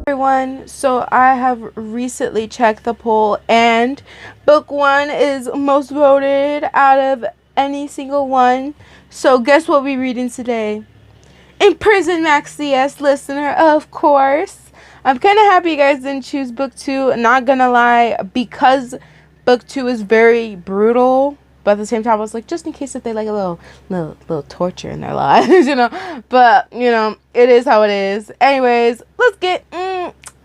Everyone, so I have recently checked the poll and book one is most voted out of any single one. So guess what we're reading today? Imprisoned, Maxie, yes, listener, of course. I'm kind of happy you guys didn't choose book two. Not gonna lie, because book two is very brutal. But at the same time, I was like, just in case if they like a little torture in their lives, But it is how it is. Anyways, let's get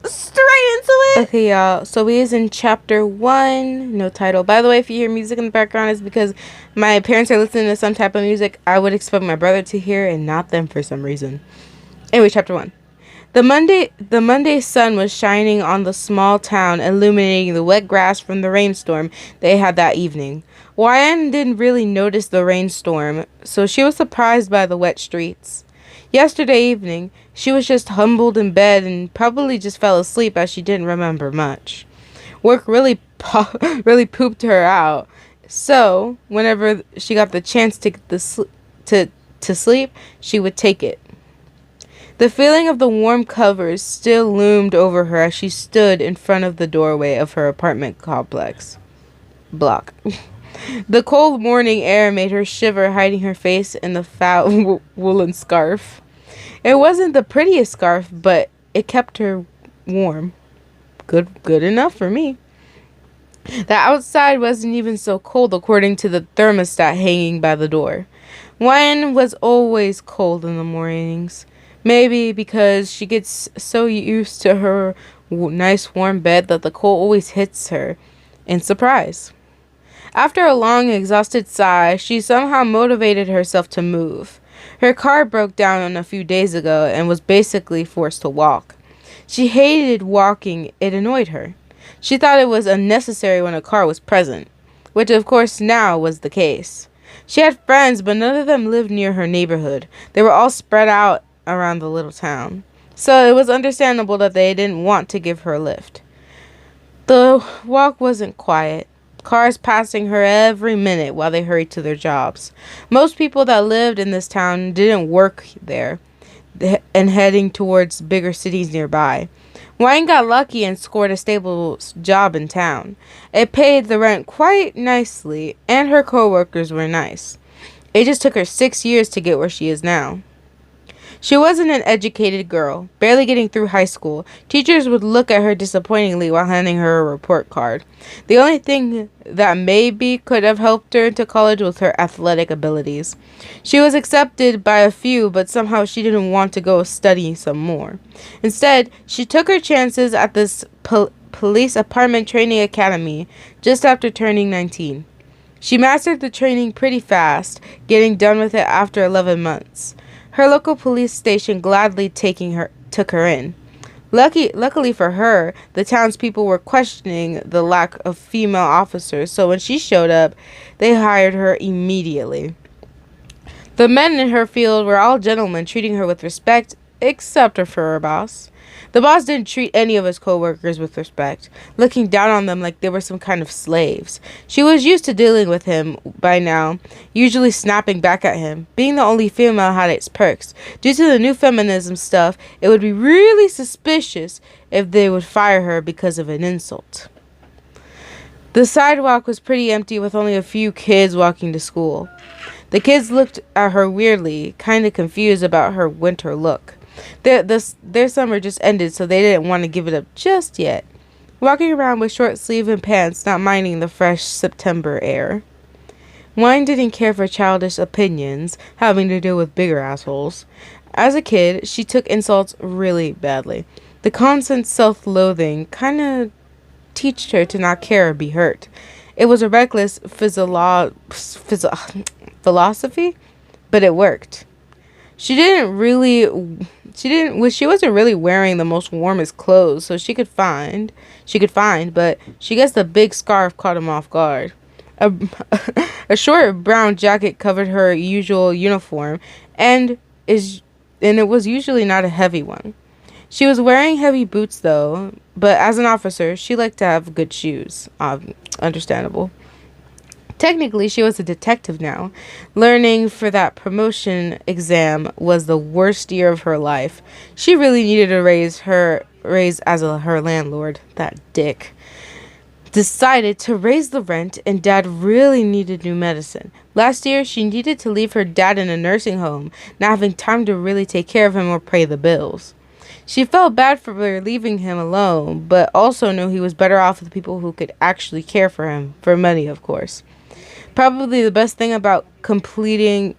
straight into it. Okay, y'all. So we is in chapter 1, no title. By the way, if you hear music in the background, it's because my parents are listening to some type of music I would expect my brother to hear and not them for some reason. Anyway, chapter 1. The Monday sun was shining on the small town, illuminating the wet grass from the rainstorm they had that evening. Ryan didn't really notice the rainstorm, so she was surprised by the wet streets. Yesterday evening, she was just humbled in bed and probably just fell asleep as she didn't remember much. Work really pooped her out, so whenever she got the chance to sleep, she would take it. The feeling of the warm covers still loomed over her as she stood in front of the doorway of her apartment block. The cold morning air made her shiver, hiding her face in the fat woolen scarf. It wasn't the prettiest scarf, but it kept her warm. Good enough for me. The outside wasn't even so cold according to the thermostat hanging by the door. Wine was always cold in the mornings. Maybe because she gets so used to her nice warm bed that the cold always hits her in surprise. After a long, exhausted sigh, she somehow motivated herself to move. Her car broke down a few days ago and was basically forced to walk. She hated walking. It annoyed her. She thought it was unnecessary when a car was present, which of course now was the case. She had friends, but none of them lived near her neighborhood. They were all spread out around the little town, so it was understandable that they didn't want to give her a lift. The walk wasn't quiet. Cars passing her every minute while they hurried to their jobs. Most people that lived in this town didn't work there and heading towards bigger cities nearby. Wayne got lucky and scored a stable job in town. It paid the rent quite nicely, and her coworkers were nice. It just took her 6 years to get where she is now. She wasn't an educated girl, barely getting through high school. Teachers would look at her disappointingly while handing her a report card. The only thing that maybe could have helped her into college was her athletic abilities. She was accepted by a few, but somehow she didn't want to go study some more. Instead, she took her chances at this police apartment training academy just after turning 19. She mastered the training pretty fast, getting done with it after 11 months. Her local police station gladly took her in. Luckily for her, the townspeople were questioning the lack of female officers, so when she showed up, they hired her immediately. The men in her field were all gentlemen, treating her with respect, except for her boss. The boss didn't treat any of his co-workers with respect, looking down on them like they were some kind of slaves. She was used to dealing with him by now, usually snapping back at him. Being the only female had its perks. Due to the new feminism stuff, it would be really suspicious if they would fire her because of an insult. The sidewalk was pretty empty with only a few kids walking to school. The kids looked at her weirdly, kind of confused about her winter look. Their summer just ended, so they didn't want to give it up just yet. Walking around with short sleeves and pants, not minding the fresh September air. Wine didn't care for childish opinions, having to deal with bigger assholes. As a kid, she took insults really badly. The constant self-loathing kind of taught her to not care or be hurt. It was a reckless philosophy, but it worked. She wasn't really wearing the most warmest clothes, so she could find, but she guessed the big scarf caught him off guard. A short brown jacket covered her usual uniform, and it was usually not a heavy one. She was wearing heavy boots though, but as an officer, she liked to have good shoes. Understandable. Technically, she was a detective now. Learning for that promotion exam was the worst year of her life. She really needed to raise as her landlord, that dick. Decided to raise the rent, and Dad really needed new medicine. Last year, she needed to leave her dad in a nursing home, not having time to really take care of him or pay the bills. She felt bad for leaving him alone, but also knew he was better off with people who could actually care for him, for money, of course. Probably the best thing about completing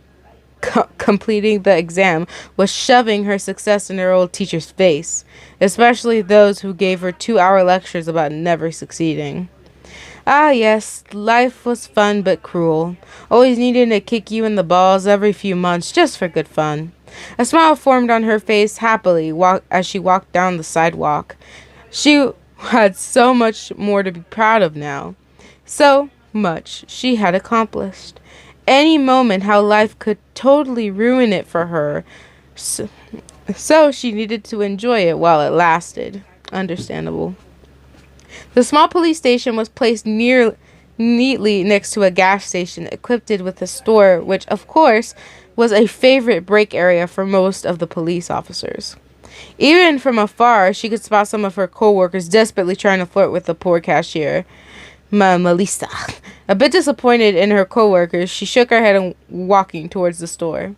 the exam was shoving her success in her old teacher's face, especially those who gave her 2-hour lectures about never succeeding. Ah, yes, life was fun but cruel, always needing to kick you in the balls every few months just for good fun. A smile formed on her face happily as she walked down the sidewalk. She had so much more to be proud of now. So much she had accomplished. Any moment how life could totally ruin it for her. So she needed to enjoy it while it lasted. Understandable. The small police station was placed neatly next to a gas station equipped with a store, which, of course, was a favorite break area for most of the police officers. Even from afar, she could spot some of her co-workers desperately trying to flirt with the poor cashier, Melissa. A bit disappointed in her co-workers, she shook her head and walking towards the store.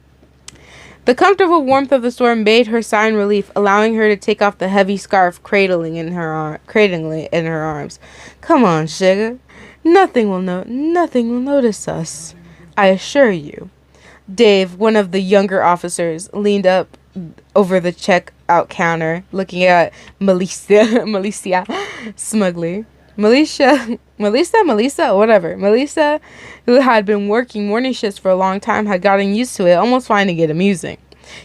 The comfortable warmth of the store made her sigh in relief, allowing her to take off the heavy scarf cradling in her arms. Come on, sugar. Nothing will notice us. I assure you. Dave, one of the younger officers, leaned up over the checkout counter, looking at Melissa smugly. Melissa, whatever. Melissa, who had been working morning shifts for a long time, had gotten used to it, almost finding it amusing.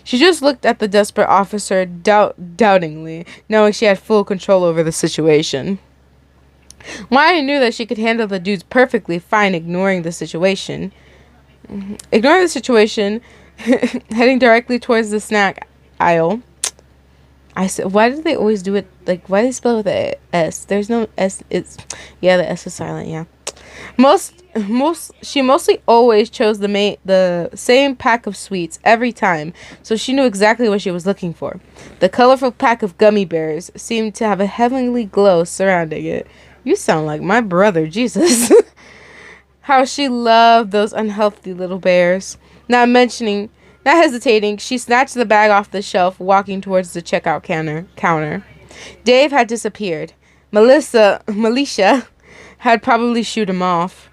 She just looked at the desperate officer doubtingly, knowing she had full control over the situation. Maya knew that she could handle the dudes perfectly fine, ignoring the situation, heading directly towards the snack aisle. I said, why do they always do it? Like, why do they spell it with a S? There's no S. The S is silent. Yeah. She mostly always chose the same pack of sweets every time, so she knew exactly what she was looking for. The colorful pack of gummy bears seemed to have a heavenly glow surrounding it. You sound like my brother, Jesus. How she loved those unhealthy little bears. Not hesitating, she snatched the bag off the shelf, walking towards the checkout counter. Dave had disappeared. Melissa had probably shooed him off.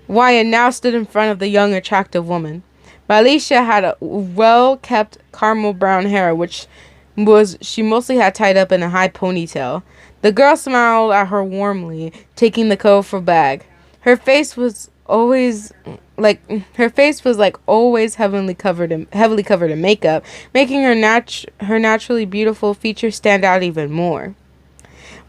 Wyatt now stood in front of the young, attractive woman. Malisha had a well-kept caramel brown hair, which she mostly had tied up in a high ponytail. The girl smiled at her warmly, taking the colorful bag. Her face was always heavily covered in makeup, making her naturally beautiful features stand out even more.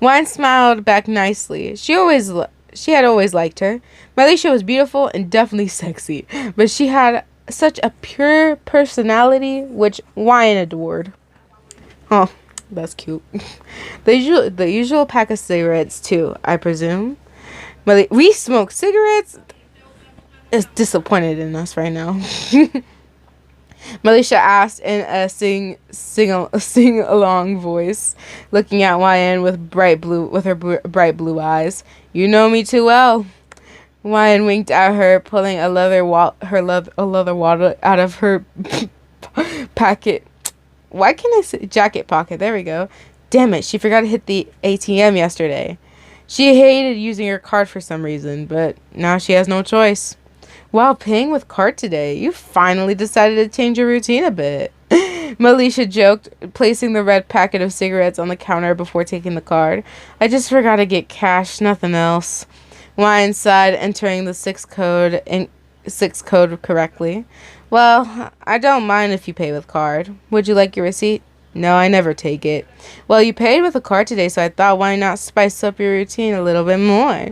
Wine smiled back nicely. She had always liked her. Malisha was beautiful and definitely sexy, but she had such a pure personality, which Wine adored. Oh, that's cute. The usual pack of cigarettes too, I presume. We smoke cigarettes. Is disappointed in us right now. Malisha asked in a sing along voice, looking at Wyan with her bright blue eyes. You know me too well. Wyan winked at her, pulling a leather wallet out of her pocket. Why can't I say jacket pocket? There we go. Damn it! She forgot to hit the ATM yesterday. She hated using her card for some reason, but now she has no choice. While paying with card today, you finally decided to change your routine a bit. Malisha joked, placing the red packet of cigarettes on the counter before taking the card. I just forgot to get cash, nothing else. Wine sighed, entering the 6 code correctly. Well, I don't mind if you pay with card. Would you like your receipt? No, I never take it. Well, you paid with a card today, so I thought, why not spice up your routine a little bit more?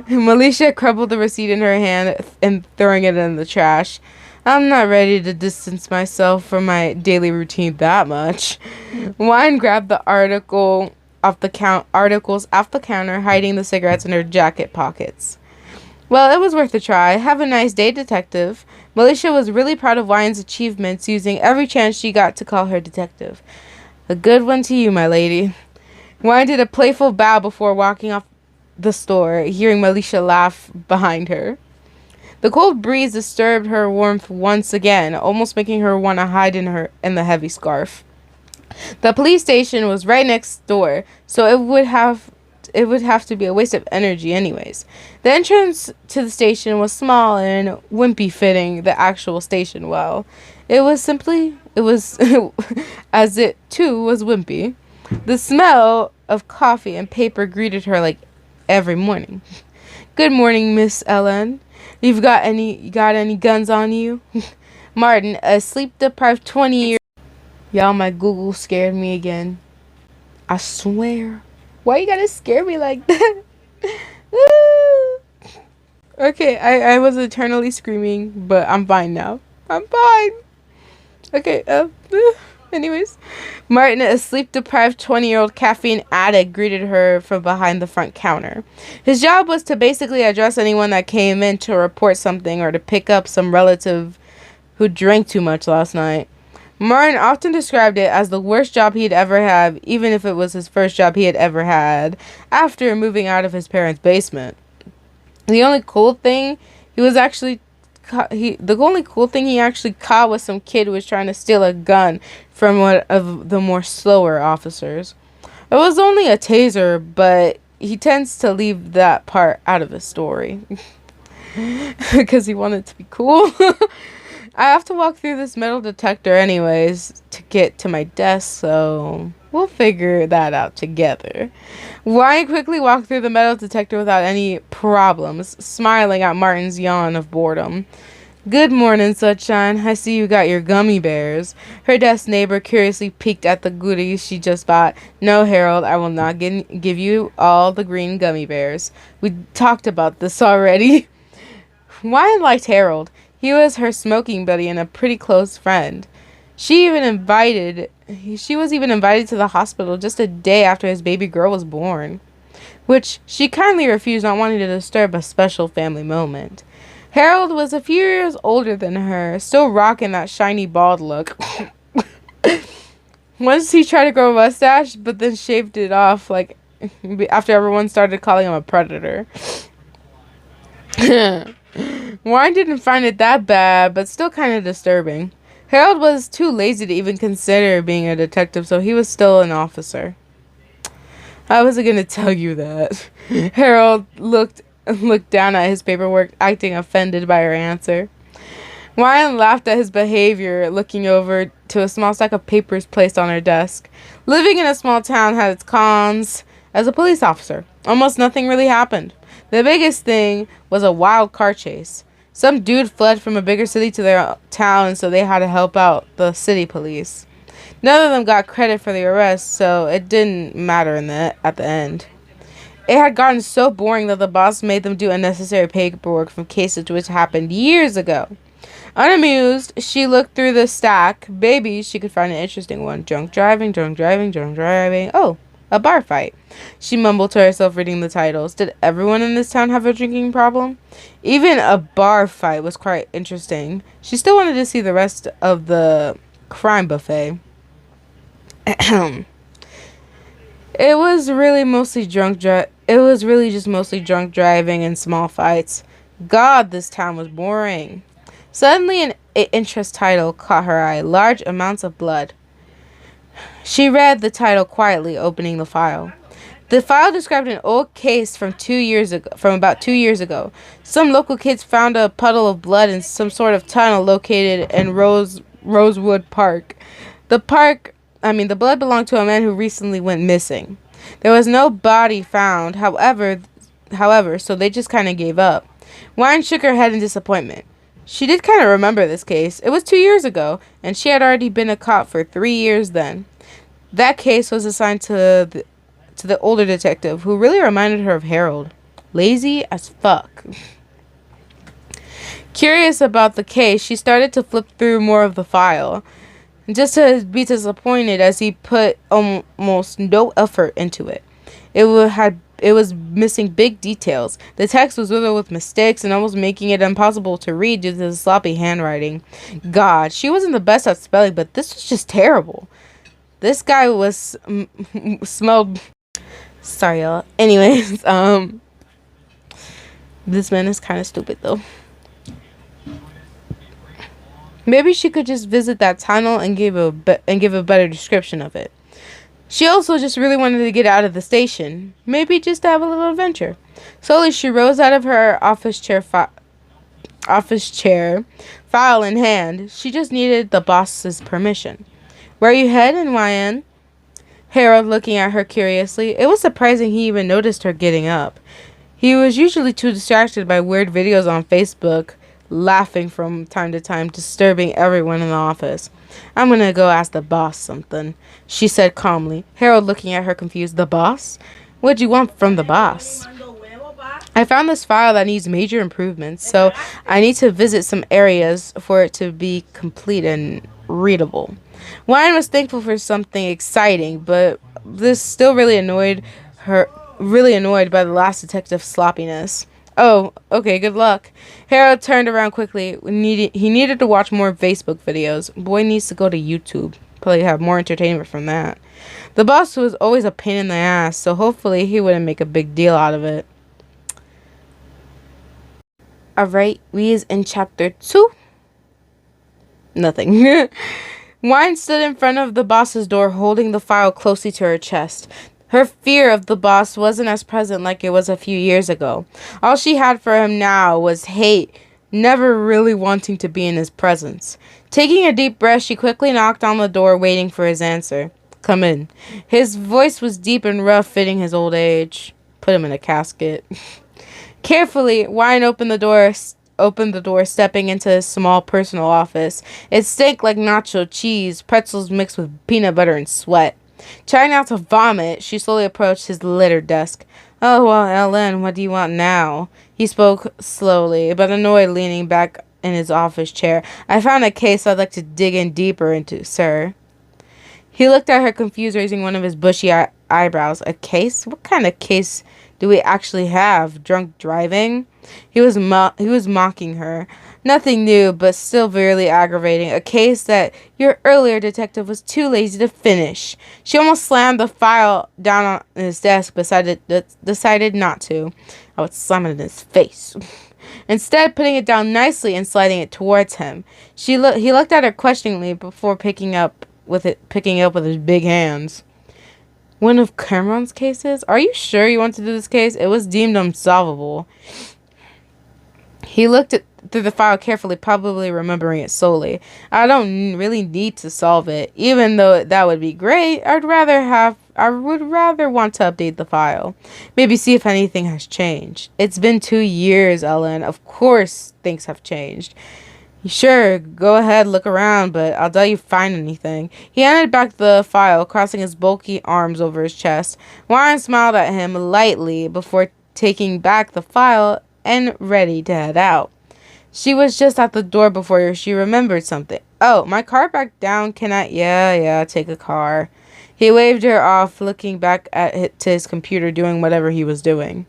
Malisha crumpled the receipt in her hand and throwing it in the trash. I'm not ready to distance myself from my daily routine that much. Wine grabbed the articles off the counter, hiding the cigarettes in her jacket pockets. Well, it was worth a try. Have a nice day, Detective. Militia was really proud of Wyan's achievements, using every chance she got to call her detective. A good one to you, my lady. Wyan did a playful bow before walking off the store, hearing Militia laugh behind her. The cold breeze disturbed her warmth once again, almost making her want to hide in the heavy scarf. The police station was right next door, so it would have to be a waste of energy anyways. The entrance to the station was small and wimpy fitting the actual station well. It was as it too was wimpy. The smell of coffee and paper greeted her like every morning. Good morning, Miss Ellen. You got any guns on you? Martin, a sleep deprived 20-year. Y'all, my Google scared me again. I swear. Why you gotta scare me like that? Okay, I was eternally screaming, but I'm fine now. I'm fine. Okay, anyways. Martin, a sleep-deprived 20-year-old caffeine addict, greeted her from behind the front counter. His job was to basically address anyone that came in to report something or to pick up some relative who drank too much last night. Martin often described it as the worst job he'd ever had, even if it was his first job he had ever had, after moving out of his parents' basement. The only cool thing the only cool thing he actually caught was some kid who was trying to steal a gun from one of the more slower officers. It was only a taser, but he tends to leave that part out of the story because he wanted to be cool. I have to walk through this metal detector anyways to get to my desk, so we'll figure that out together. Ryan quickly walked through the metal detector without any problems, smiling at Martin's yawn of boredom. Good morning, Sunshine. I see you got your gummy bears. Her desk neighbor curiously peeked at the goodies she just bought. No, Harold, I will not give you all the green gummy bears. We talked about this already. Ryan liked Harold. He was her smoking buddy and a pretty close friend. She was even invited to the hospital just a day after his baby girl was born, which she kindly refused, not wanting to disturb a special family moment. Harold was a few years older than her, still rocking that shiny bald look. Once he tried to grow a mustache, but then shaved it off like after everyone started calling him a predator. Warren didn't find it that bad, but still kind of disturbing. Harold was too lazy to even consider being a detective, so he was still an officer. I wasn't going to tell you that. Harold looked down at his paperwork, acting offended by her answer. Ryan laughed at his behavior, looking over to a small stack of papers placed on her desk. Living in a small town had its cons. As a police officer, almost nothing really happened. The biggest thing was a wild car chase. Some dude fled from a bigger city to their town, so they had to help out the city police. None of them got credit for the arrest, so it didn't matter at the end. It had gotten so boring that the boss made them do unnecessary paperwork from cases which happened years ago. Unamused, she looked through the stack. Maybe she could find an interesting one. Drunk driving, drunk driving, drunk driving. Oh, a bar fight. She mumbled to herself, reading the titles. Did everyone in this town have a drinking problem? Even a bar fight was quite interesting. She still wanted to see the rest of the crime buffet. It was really just mostly drunk driving and small fights. God, this town was boring. Suddenly, an interest title caught her eye. Large amounts of blood. She read the title quietly, opening the file. The file described an old case from about 2 years ago. Some local kids found a puddle of blood in some sort of tunnel located in Rosewood Park. The blood belonged to a man who recently went missing. There was no body found, however, so they just kind of gave up. Wine shook her head in disappointment. She did kind of remember this case. It was 2 years ago, and she had already been a cop for 3 years then. That case was assigned to the older detective, who really reminded her of Harold. Lazy as fuck. Curious about the case, she started to flip through more of the file, just to be disappointed as he put almost no effort into it. missing big details. The text was riddled with mistakes and almost making it impossible to read due to the sloppy handwriting. God, she wasn't the best at spelling, but this was just terrible. This guy was smelled. Sorry, y'all. Anyways, this man is kind of stupid though. Maybe she could just visit that tunnel and give a better description of it. She also just really wanted to get out of the station. Maybe just to have a little adventure. Slowly, she rose out of her office chair, file in hand. She just needed the boss's permission. Where are you headed, YN? Harold looking at her curiously. It was surprising he even noticed her getting up. He was usually too distracted by weird videos on Facebook, laughing from time to time, disturbing everyone in the office. I'm gonna go ask the boss something, she said calmly. Harold looking at her confused. The boss? What'd you want from the boss? I found this file that needs major improvements, so I need to visit some areas for it to be complete and readable. Wyan was thankful for something exciting, but this still really annoyed by the last detective's sloppiness. Oh, okay, good luck. Harold turned around quickly. He needed to watch more Facebook videos. Boy needs to go to YouTube. Probably have more entertainment from that. The boss was always a pain in the ass, so hopefully he wouldn't make a big deal out of it. Alright, we is in chapter 2. Nothing. Wine stood in front of the boss's door, holding the file closely to her chest. Her fear of the boss wasn't as present like it was a few years ago. All she had for him now was hate, never really wanting to be in his presence. Taking a deep breath, she quickly knocked on the door, waiting for his answer. Come in. His voice was deep and rough, fitting his old age. Put him in a casket. Carefully, Wine opened the door, stepping into his small personal office. It stank like nacho cheese, pretzels mixed with peanut butter and sweat. Trying not to vomit, she slowly approached his littered desk. Oh, well, LN, what do you want now? He spoke slowly, but annoyed, leaning back in his office chair. I found a case I'd like to dig in deeper into, sir. He looked at her confused, raising one of his bushy eyebrows. A case? What kind of case do we actually have? Drunk driving? He was mocking her. Nothing new, but still very aggravating. A case that your earlier detective was too lazy to finish. She almost slammed the file down on his desk, but decided not to. I would slam it in his face. Instead, putting it down nicely and sliding it towards him. He looked at her questioningly before picking up with his big hands. One of Cameron's cases? Are you sure you want to do this case? It was deemed unsolvable. He looked through the file carefully, probably remembering it solely. I don't really need to solve it, even though that would be great. I would rather want to update the file. Maybe see if anything has changed. It's been 2 years, Ellen. Of course things have changed. Sure, go ahead, look around, but I'll tell you find anything. He handed back the file, crossing his bulky arms over his chest. Warren smiled at him lightly before taking back the file and ready to head out. She was just at the door before she remembered something. Oh, my car back down. Can I? Yeah, take a car. He waved her off, looking back to his computer, doing whatever he was doing.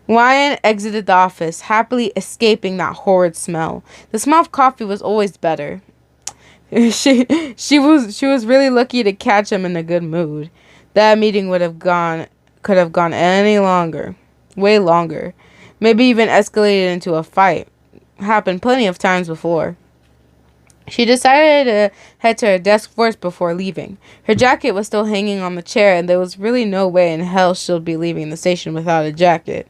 Wyan exited the office, happily escaping that horrid smell. The smell of coffee was always better. She was really lucky to catch him in a good mood. That meeting could have gone any longer. Way longer. Maybe even escalated into a fight. Happened plenty of times before. She decided to head to her desk first before leaving. Her jacket was still hanging on the chair, and there was really no way in hell she'd be leaving the station without a jacket.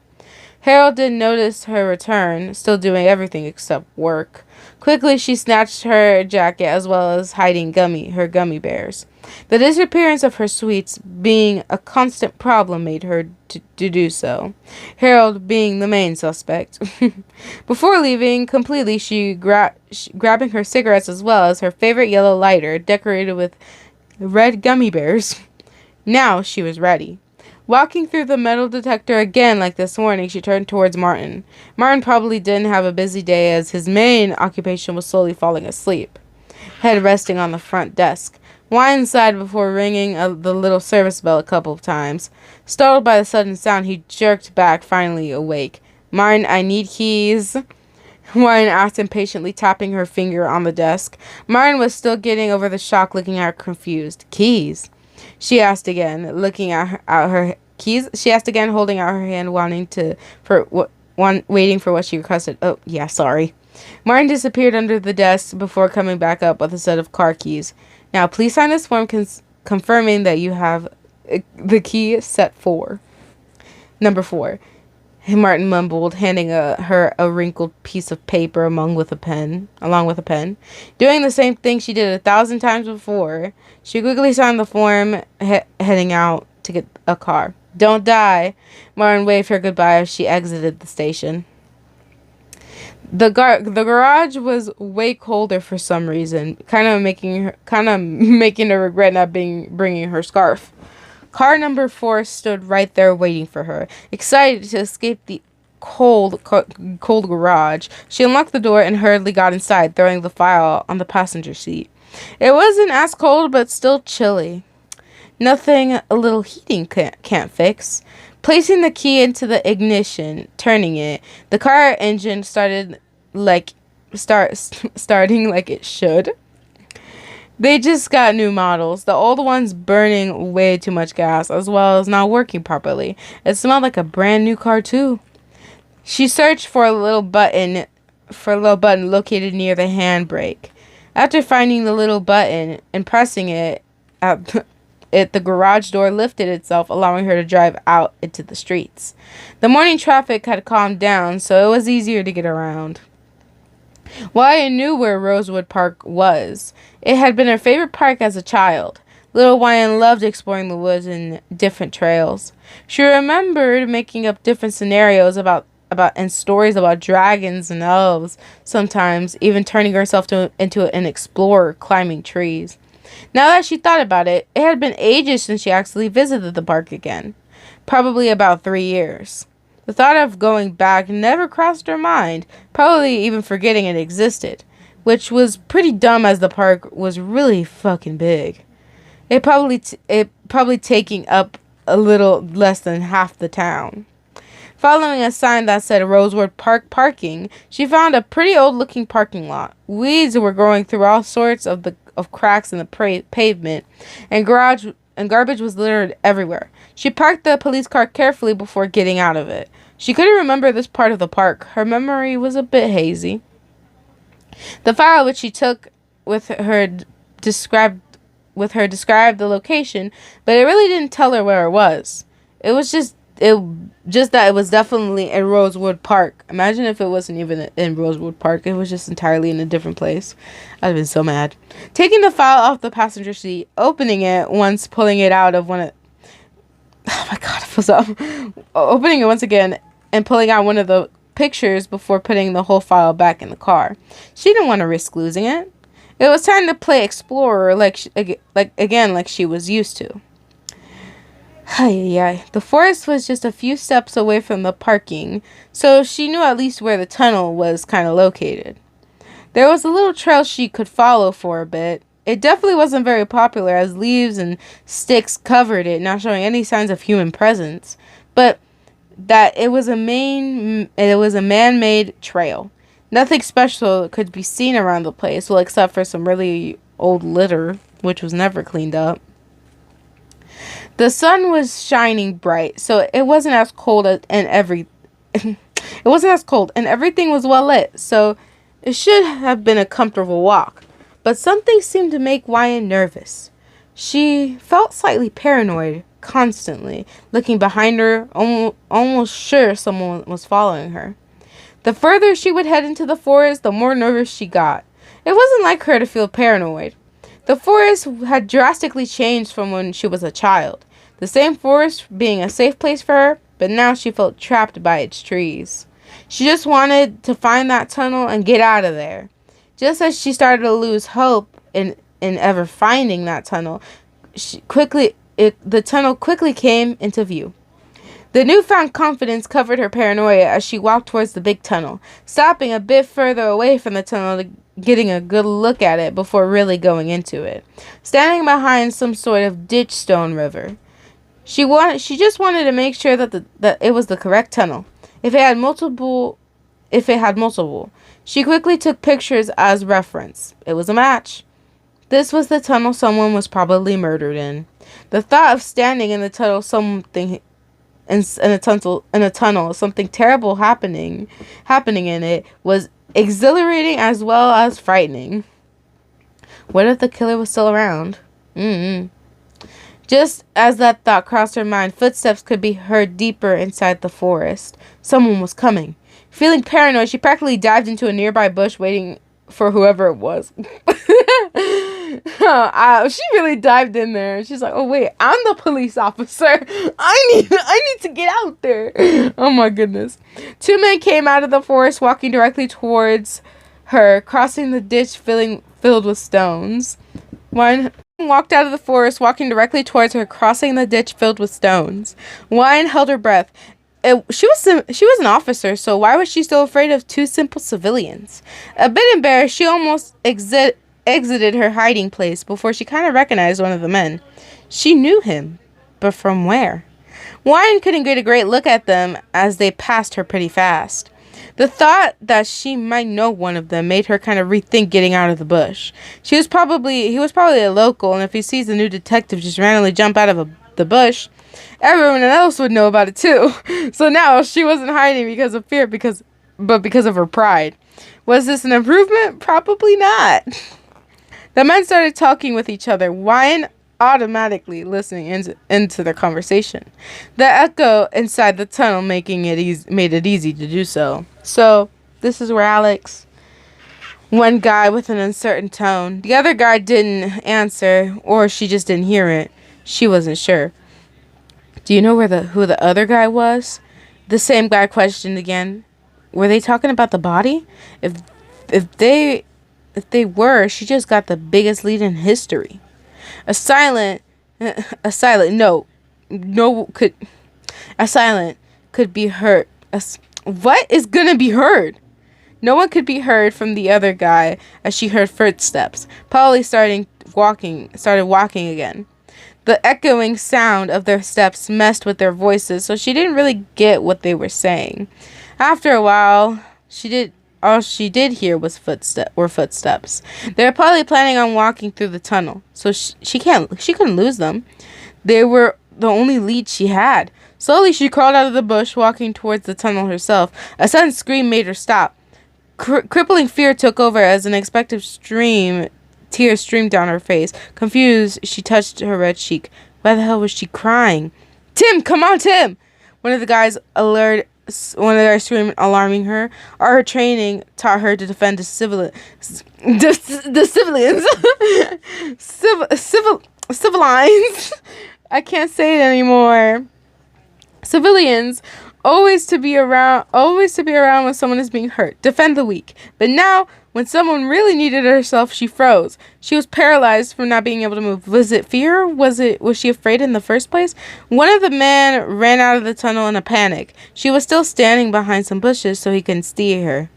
Harold didn't notice her return, still doing everything except work. Quickly, she snatched her jacket as well as hiding her gummy bears. The disappearance of her sweets being a constant problem made her to do so, Harold being the main suspect. Before leaving completely, she grabbing her cigarettes as well as her favorite yellow lighter decorated with red gummy bears. Now she was ready. Walking through the metal detector again like this morning, she turned towards Martin. Martin probably didn't have a busy day as his main occupation was slowly falling asleep, head resting on the front desk. Wine sighed before ringing the little service bell a couple of times. Startled by the sudden sound, he jerked back, finally awake. Martin, I need keys. Warren asked impatiently, tapping her finger on the desk. Martin was still getting over the shock, looking at her confused. Keys? She asked again, looking at her keys. She asked again, holding out her hand, waiting for what she requested. Oh, yeah, sorry. Martin disappeared under the desk before coming back up with a set of car keys. Now, please sign this form confirming that you have the key set 4. Number 4. Martin mumbled, handing her a wrinkled piece of paper along with a pen. Doing the same thing she did 1,000 times before, she quickly signed the form, heading out to get a car. Don't die. Martin waved her goodbye as she exited the station. The garage was way colder for some reason, kind of making her regret not bringing her scarf. Car number 4 stood right there waiting for her. Excited to escape the cold garage, she unlocked the door and hurriedly got inside, throwing the file on the passenger seat. It wasn't as cold, but still chilly. Nothing a little heating can't fix. Placing the key into the ignition, turning it, the car engine starting like it should. They just got new models. The old ones burning way too much gas, as well as not working properly. It smelled like a brand new car too. She searched for a little button located near the handbrake. After finding the little button and pressing it, the garage door lifted itself, allowing her to drive out into the streets. The morning traffic had calmed down, so it was easier to get around. Wyatt knew where Rosewood Park was. It had been her favorite park as a child. Little Wyatt loved exploring the woods and different trails. She remembered making up different scenarios about and stories about dragons and elves, sometimes even turning herself into an explorer climbing trees. Now that she thought about it, it had been ages since she actually visited the park again. Probably about 3 years. The thought of going back never crossed her mind, probably even forgetting it existed, which was pretty dumb as the park was really fucking big. It probably taking up a little less than half the town. Following a sign that said Rosewood Park parking, she found a pretty old-looking parking lot. Weeds were growing through all sorts of cracks in the pavement, and garbage was littered everywhere. She parked the police car carefully before getting out of it. She couldn't remember this part of the park. Her memory was a bit hazy. The file which she took with her described the location, but it really didn't tell her where it was. It was just that it was definitely in Rosewood Park. Imagine if it wasn't even in Rosewood Park. It was just entirely in a different place. I'd have been so mad. Taking the file off the passenger seat, opening it once, pulling it out of one of... Oh my god, it feels up. Opening it once again and pulling out one of the pictures before putting the whole file back in the car. She didn't want to risk losing it. It was time to play explorer like she was used to. The forest was just a few steps away from the parking, so she knew at least where the tunnel was kind of located. There was a little trail she could follow for a bit. It definitely wasn't very popular as leaves and sticks covered it, not showing any signs of human presence, but that it was a man-made trail. Nothing special could be seen around the place, well, except for some really old litter, which was never cleaned up. The sun was shining bright, so it wasn't as cold and everything was well lit, so it should have been a comfortable walk. But something seemed to make Wyatt nervous. She felt slightly paranoid, constantly looking behind her, almost sure someone was following her. The further she would head into the forest, the more nervous she got. It wasn't like her to feel paranoid. The forest had drastically changed from when she was a child. The same forest being a safe place for her, but now she felt trapped by its trees. She just wanted to find that tunnel and get out of there. Just as she started to lose hope in ever finding that tunnel, the tunnel quickly came into view. The newfound confidence covered her paranoia as she walked towards the big tunnel, stopping a bit further away from the tunnel to getting a good look at it before really going into it. Standing behind some sort of ditch stone river, she just wanted to make sure that it was the correct tunnel. If it had multiple, she quickly took pictures as reference. It was a match. This was the tunnel someone was probably murdered in. The thought of standing in the tunnel, in a tunnel, something terrible happening in it, was exhilarating as well as frightening. What if the killer was still around? Just as that thought crossed her mind, footsteps could be heard deeper inside the forest. Someone was coming. Feeling paranoid, she practically dived into a nearby bush, waiting for whoever it was. She really dived in there. She's like, "Oh wait, I'm the police officer. I need to get out there." Oh my goodness. Two men came out of the forest, walking directly towards her, crossing the ditch filled with stones. One walked out of the forest, walking directly towards her, crossing the ditch filled with stones. One held her breath. She was an officer, so why was she so afraid of two simple civilians? A bit embarrassed, she almost exited her hiding place before she kind of recognized one of the men. She knew him, but from where? Wine couldn't get a great look at them as they passed her pretty fast. The thought that she might know one of them made her kind of rethink getting out of the bush. He was probably a local, and if he sees a new detective just randomly jump out of the bush, everyone else would know about it too. So now she wasn't hiding because of fear, but because of her pride. Was this an improvement? Probably not. The men started talking with each other, Wine automatically listening into their conversation. The echo inside the tunnel made it easy to do so. So this is where Alex, one guy with an uncertain tone, the other guy didn't answer, or she just didn't hear it. She wasn't sure. Do you know who the other guy was? The same guy questioned again. Were they talking about the body? If they were, she just got the biggest lead in history. A silent could be heard. What is gonna be heard? No one could be heard from the other guy as she heard footsteps. Polly started walking again. The echoing sound of their steps messed with their voices, so she didn't really get what they were saying. After a while, all she did hear was footsteps. They were probably planning on walking through the tunnel, so she couldn't lose them. They were the only lead she had. Slowly, she crawled out of the bush, walking towards the tunnel herself. A sudden scream made her stop. Crippling fear took over as an unexpected tears streamed down her face. Confused, she touched her red cheek. Why the hell was she crying? "Tim, come on, Tim!" One of the guys screamed, alarming her. Her training taught her to defend the civilians. Civilians. I can't say it anymore. Civilians. Always to be around when someone is being hurt. Defend the weak. But now, when someone really needed herself, she froze. She was paralyzed from not being able to move. Was it fear? Was she afraid in the first place? One of the men ran out of the tunnel in a panic. She was still standing behind some bushes, so he couldn't see her.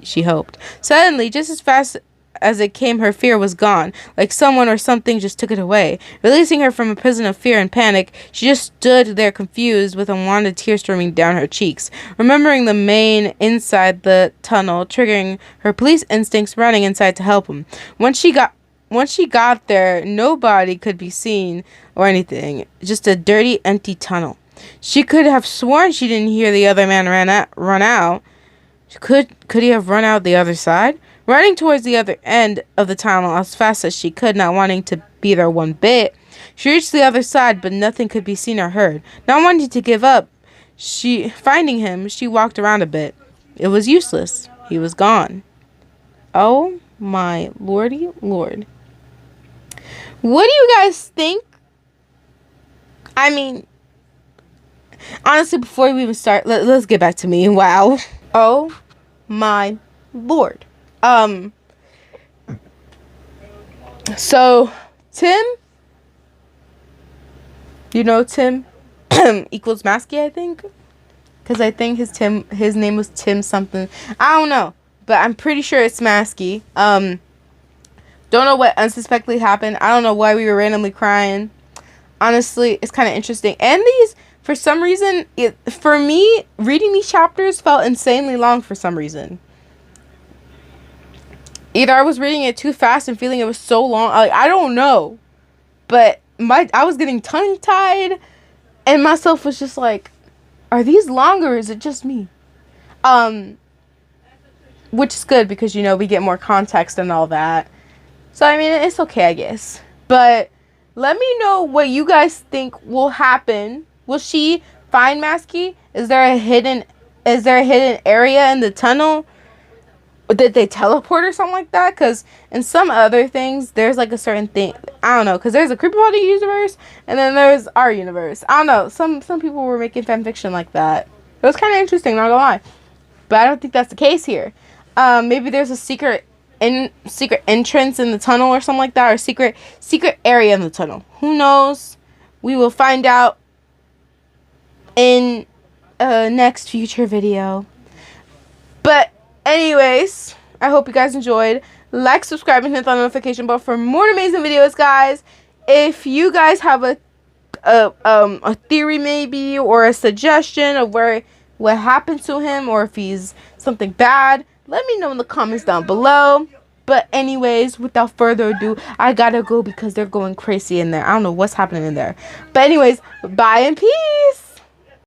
She hoped. Suddenly, just as fast as it came, her fear was gone, like someone or something just took it away. Releasing her from a prison of fear and panic, she just stood there confused with unwanted tears streaming down her cheeks, remembering the man inside the tunnel, triggering her police instincts, running inside to help him. Once she got there, nobody could be seen or anything, just a dirty, empty tunnel. She could have sworn she didn't hear the other man run out. Could he have run out the other side? Running towards the other end of the tunnel as fast as she could, not wanting to be there one bit. She reached the other side, but nothing could be seen or heard. Not wanting to give up, finding him, she walked around a bit. It was useless. He was gone. Oh my lordy lord. What do you guys think? I mean, honestly, before we even start, let's get back to me. Wow. Oh my lord. So Tim, you know Tim? equals masky, I think. Because I think his name was Tim something. I don't know. But I'm pretty sure it's masky. Don't know what unsuspectedly happened. I don't know why we were randomly crying. Honestly, it's kind of interesting. And these, for some reason, for me, reading these chapters felt insanely long for some reason. Either I was reading it too fast and feeling it was so long. Like, I don't know. But I was getting tongue-tied. And myself was just like, are these long or is it just me? Which is good because, you know, we get more context and all that. So, I mean, it's okay, I guess. But let me know what you guys think will happen. Will she find Masky? Is there a hidden area in the tunnel? Or did they teleport or something like that? Because in some other things, there's like a certain thing. I don't know. Because there's a creepypasta universe. And then there's our universe. I don't know. Some people were making fanfiction like that. It was kind of interesting, not gonna lie. But I don't think that's the case here. Maybe there's a secret entrance in the tunnel or something like that. Or secret area in the tunnel. Who knows? We will find out in a next future video. But anyways, I hope you guys enjoyed. Like, subscribe, and hit the notification bell for more amazing videos, guys. If you guys have a theory maybe, or a suggestion of what happened to him, or if he's something bad, let me know in the comments down below. But anyways, without further ado, I gotta go because they're going crazy in there. I don't know what's happening in there. But anyways, bye and peace.